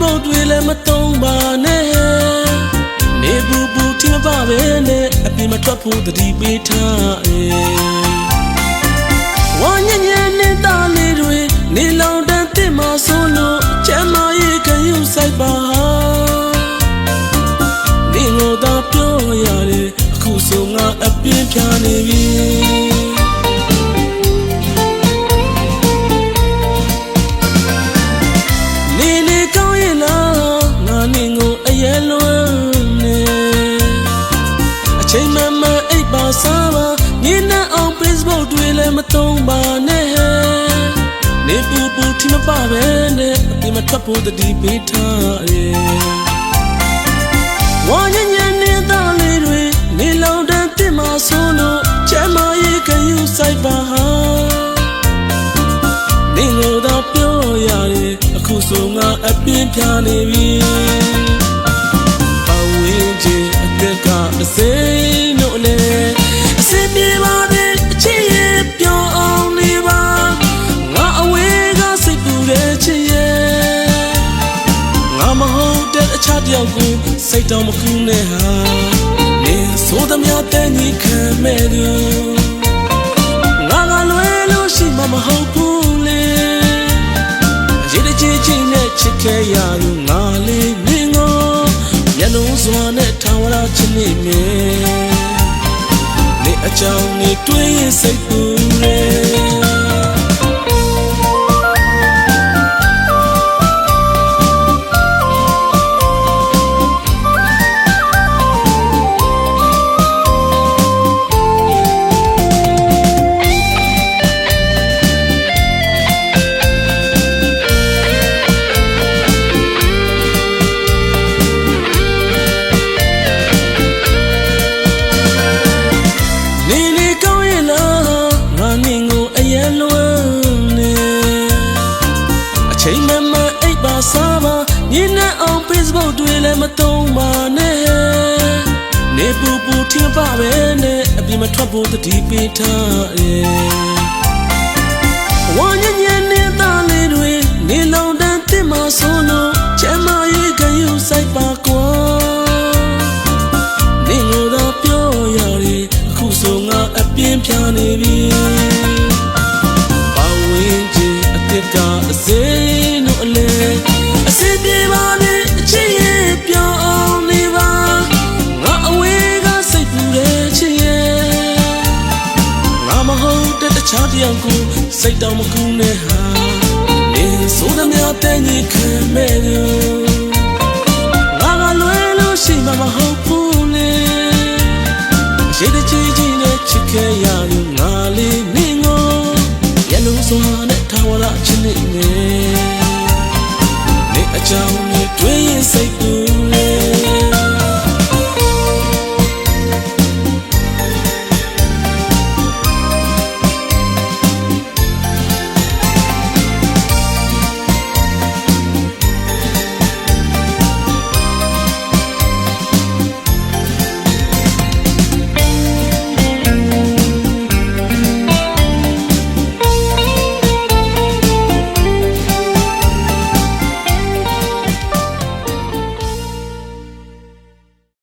Facebook တွေလည်းမသုံးပါနဲ့နေဘူးထင်ပါပဲနဲ့အပြင်မထွက်ဖို့တတိပေးထားဝါညညနဲ့တားလေးတွေနေလောင်တန်းတင်မဆိုးလို့ချမ်းမရေးခယူဆိုင်ပါနေငိုသာပြောရတယ်အခုဆိုငါအပြင်းပြနေပြီနေကောင်းရင်လားငါနေငိုအရဲလွန်းနေအချိန်မှအိပ်ပါစားပါညနေအောင် Facebook တွေလည်းမသုံးပါနဲ့နေဘူးထင်မပါပဲနဲ့ဒီမှာထွက်ဖို့တတိပေးထားဝါညညနဲ့သားလေးတွေနေလောင်တန်းတင်မဆိုးလို့ချမ်းမရေးခယူဆိုင်ပါနေငိုတော့ပြောရတယ်အခုဆိုငါအပြင်းပြနေပြီပတ်ဝန်းကျင်အသက်ကအစိမ်းတို့လေအစင်ပြေပါတဲ့အချစ်ရဲ့ပြောအောင်နေပါငါအဝေးကစိတ်ပူတဲ့ချစ်ရဲ့ငါမဟုတ်တဲ့အခြားတယောက်ကိုစိတ်တော်မကူနဲ့ဟာနေဆိုသမျှတဲ့ညီခံမဲ့သူငါလွယ်လို့ရှိမှမဟုတ်ဘူးလေရေတကြီးချင်းနဲ့ချစ်ခဲ့ရသူငါလေးမင်းကိုမျက်လုံးစွာနဲ့ထာဝရချစ်နေမြေနေအကြောင်းနေတွေးရင်စိတ်ပူတယ်ချိန်မှအိပ်ပါစားပါညနေအောင် Facebook တွေလည်းမသုံးပါနဲ့နေဘူးထင်ပါပဲနဲ့အပြင်မထွက်ဖို့တတိပေးထားဝါညညနဲ့သားလေးတွေနေလောင်တန်းတင်မဆိုးလို့ချမ်းမရေးခယူဆိုင်ပါကွာနေငိုတော့ပြောရတယ်အခုဆိုငါအပြင်းပြနေပြီပတ်ဝန်းကျင်အသက်ကအစိမ်းတို့လေအစင်ပြေပါနဲ့အချစ်ရဲ့ပြောအောင်နေပါငါအဝေးကစိတ်ပူတဲ့ချစ်ရဲ့ငါမဟုတ်တဲ့တခြားတယောက်ကိုစိတ်တော်မကူနဲ့ဟာနေဆိုသမျှတဲ့ညီခံမဲ့သူငါလွယ်လို့ရှိမှမဟုတ်ဘူးလေရေတကြီးနဲ့ချစ်ခဲ့ရသူငါလေးနေငိုမျက်လုံးစွာနဲ့ထာဝရချစ်နေအကြောင်း